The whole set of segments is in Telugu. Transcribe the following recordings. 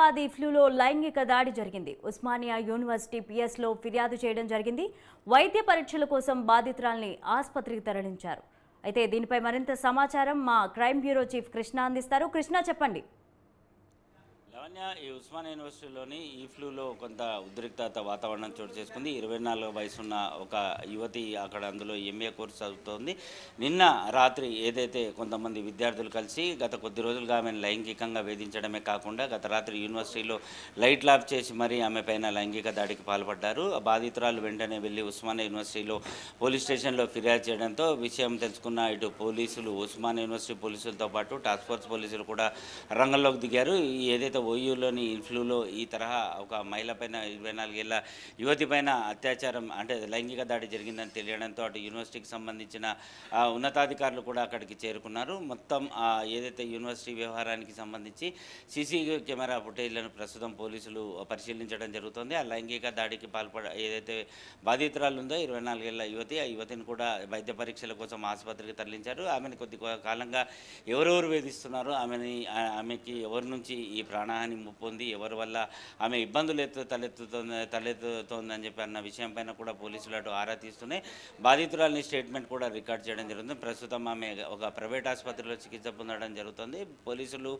హైదరాబాద్ ఇఫ్లూలో లైంగిక దాడి జరిగింది. ఉస్మానియా యూనివర్సిటీ పిఎస్లో ఫిర్యాదు చేయడం జరిగింది. వైద్య పరీక్షల కోసం బాధితురాల్ని ఆసుపత్రికి తరలించారు. అయితే దీనిపై మరింత సమాచారం మా క్రైమ్ బ్యూరో చీఫ్ కృష్ణ అందిస్తారు. కృష్ణ, చెప్పండి. లావణ్య, ఈ ఉస్మానియా యూనివర్సిటీలోని ఈ ఫ్లూలో కొంత ఉద్రిక్తత వాతావరణం చోటు చేసుకుంది. 24 వయసున్న ఒక యువతి అక్కడ అందులో ఎంఏ కోర్సు చదువుతోంది. నిన్న రాత్రి ఏదైతే కొంతమంది విద్యార్థులు కలిసి గత కొద్ది రోజులుగా ఆమెను లైంగికంగా వేధించడమే కాకుండా గత రాత్రి యూనివర్సిటీలో లైట్లు ఆఫ్ చేసి మరీ ఆమె పైన లైంగిక దాడికి పాల్పడ్డారు. ఆ బాధితురాలు వెంటనే వెళ్ళి ఉస్మానియా యూనివర్సిటీలో పోలీస్ స్టేషన్లో ఫిర్యాదు చేయడంతో విషయం తెలుసుకున్న ఇటు పోలీసులు, ఉస్మానియా యూనివర్సిటీ పోలీసులతో పాటు టాస్క్ ఫోర్స్ పోలీసులు కూడా రంగంలోకి దిగారు. ఏదైతే ఓయూలోని ఇన్ఫ్లూలో ఈ తరహా ఒక మహిళ పైన 24 ఏళ్ల యువతి పైన అత్యాచారం అంటే లైంగిక దాడి జరిగిందని తెలియడంతో అటు యూనివర్సిటీకి సంబంధించిన ఉన్నతాధికారులు కూడా అక్కడికి చేరుకున్నారు. మొత్తం ఏదైతే యూనివర్సిటీ వ్యవహారానికి సంబంధించి సీసీ కెమెరా ఫుటేజ్లను ప్రస్తుతం పోలీసులు పరిశీలించడం జరుగుతుంది. ఆ లైంగిక దాడికి ఏదైతే బాధితురాలు ఉందో 24 ఏళ్ల యువతి, ఆ యువతిని కూడా వైద్య పరీక్షల కోసం ఆసుపత్రికి తరలించారు. ఆమెను కొద్ది కాలంగా ఎవరెవరు వేధిస్తున్నారో ఆమెకి ఎవరి నుంచి ఈ ప్రాణహాని పొంది ఎవరి వల్ల ఆమె ఇబ్బందులు తలెత్తుతోందని చెప్పి అన్న విషయం పైన కూడా పోలీసులు అటు ఆరా తీస్తూనే బాధితురాలిని స్టేట్మెంట్ కూడా రికార్డ్ చేయడం జరుగుతుంది. ప్రస్తుతం ఆమె ఒక ప్రైవేట్ ఆసుపత్రిలో చికిత్స పొందడం జరుగుతుంది. పోలీసులు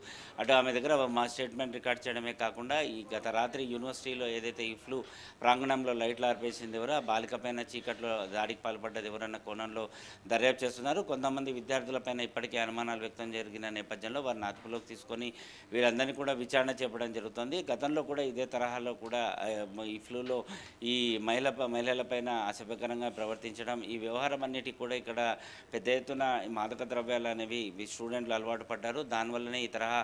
అటు ఆమె దగ్గర మా స్టేట్మెంట్ రికార్డ్ చేయడమే కాకుండా ఈ గత రాత్రి యూనివర్సిటీలో ఏదైతే ఈ ఫ్లూ ప్రాంగణంలో లైట్లు ఆర్పేసింది ఎవరో, ఆ బాలిక పైన చీకట్లో దాడికి పాల్పడ్డది ఎవరన్న కోణంలో దర్యాప్తు చేస్తున్నారు. కొంతమంది విద్యార్థులపైన ఇప్పటికే అనుమానాలు వ్యక్తం జరిగిన నేపథ్యంలో వారిని అదుపులోకి తీసుకొని వీరందరినీ కూడా విచారణ చేపట్టడం జరుగుతుంది. గతంలో కూడా ఇదే తరహాలో కూడా ఈ ఫ్లూలో ఈ మహిళలపైన అసభ్యకరంగా ప్రవర్తించడం, ఈ వ్యవహారం అన్నిటికీ కూడా ఇక్కడ పెద్ద ఎత్తున మాదక ద్రవ్యాలు అనేవి స్టూడెంట్లు అలవాటు పడ్డారు. దానివల్లనే ఈ తరహా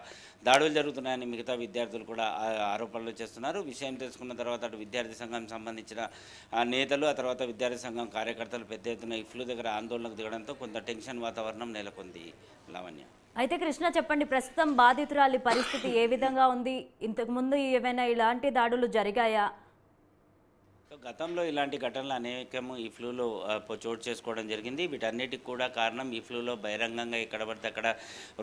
దాడులు జరుగుతున్నాయని మిగతా విద్యార్థులు కూడా ఆరోపణలు చేస్తున్నారు. విషయం తెలుసుకున్న తర్వాత అటు విద్యార్థి సంఘం సంబంధించిన నేతలు, ఆ తర్వాత విద్యార్థి సంఘం కార్యకర్తలు పెద్ద ఎత్తున ఈ ఫ్లూ దగ్గర ఆందోళనకు దిగడంతో కొంత టెన్షన్ వాతావరణం నెలకొంది. లావణ్య, అయితే కృష్ణ, చెప్పండి, ప్రస్తుతం బాధితురాలి పరిస్థితి ఏ విధంగా ఉంది? ఇంతకుముందు ఏమైనా ఇలాంటి దాడులు జరిగాయా? గతంలో ఇలాంటి ఘటనలు అనేకము ఈ ఫ్లూలో చోటు చేసుకోవడం జరిగింది. వీటన్నిటికి కూడా కారణం ఈ ఫ్లూలో బహిరంగంగా ఎక్కడ పడితే అక్కడ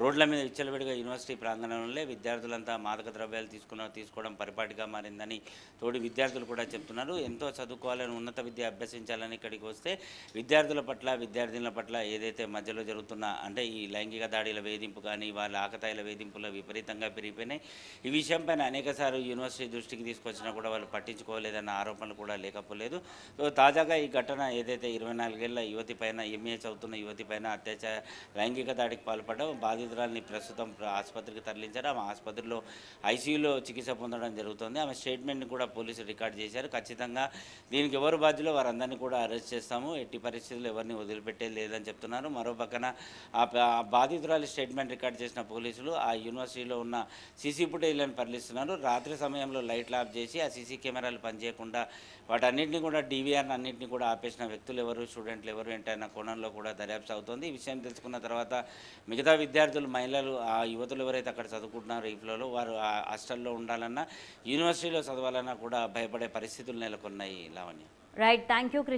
రోడ్ల మీద విచ్చలవిడిగా యూనివర్సిటీ ప్రాంగణంలో విద్యార్థులంతా మాదక ద్రవ్యాలు తీసుకోవడం పరిపాటిగా మారిందని తోటి విద్యార్థులు కూడా చెప్తున్నారు. ఎంతో చదువుకోవాలని, ఉన్నత విద్య అభ్యసించాలని ఇక్కడికి వస్తే విద్యార్థుల పట్ల ఏదైతే మధ్యలో జరుగుతున్న అంటే ఈ లైంగిక దాడిల వేధింపు కానీ వాళ్ళ ఆకతాయిల వేధింపులు విపరీతంగా పెరిగిపోయినాయి. ఈ విషయంపైన అనేకసార్లు యూనివర్సిటీ దృష్టికి తీసుకొచ్చినా కూడా వాళ్ళు పట్టించుకోలేదన్న ఆరోపణలు కూడా లేకపోలేదు. సో తాజాగా ఈ ఘటన ఏదైతే 24 ఏళ్ల యువతి పైన, ఎంఏ చదువుతున్న యువతి పైన లైంగిక దాడికి పాల్పడడం, బాధితురాలిని ప్రస్తుతం ఆసుపత్రికి తరలించారు. ఆమె ఆసుపత్రిలో ఐసీయూలో చికిత్స పొందడం జరుగుతుంది. ఆమె స్టేట్మెంట్ని కూడా పోలీసులు రికార్డ్ చేశారు. ఖచ్చితంగా దీనికి ఎవరు బాధ్యులో వారందరినీ కూడా అరెస్ట్ చేస్తాము, ఎట్టి పరిస్థితుల్లో ఎవరిని వదిలిపెట్టేది లేదని చెప్తున్నారు. మరో పక్కన ఆ బాధితురాలి స్టేట్మెంట్ రికార్డ్ చేసిన పోలీసులు ఆ యూనివర్సిటీలో ఉన్న సీసీ ఫుటేజ్లను పరిశీలిస్తున్నారు. రాత్రి సమయంలో లైట్లు ఆఫ్ చేసి ఆ సీసీ కెమెరాలు పనిచేయకుండా వాటన్నింటినీ కూడా డీవీఆర్ని అన్నింటినీ కూడా ఆపేసిన వ్యక్తులు ఎవరు, స్టూడెంట్లు ఎవరు ఏంటన్న కోణంలో కూడా దర్యాప్తు సాగుతోంది. ఈ విషయం తెలుసుకున్న తర్వాత మిగతా విద్యార్థులు, మహిళలు, ఆ యువతులు ఎవరైతే అక్కడ చదువుకుంటున్నారో ఈ ఫ్లోలో వారు ఆ హాస్టల్లో ఉండాలన్నా, యూనివర్సిటీలో చదవాలన్నా కూడా భయపడే పరిస్థితులు నెలకొన్నాయి. Lavanya, right, thank you Krishna.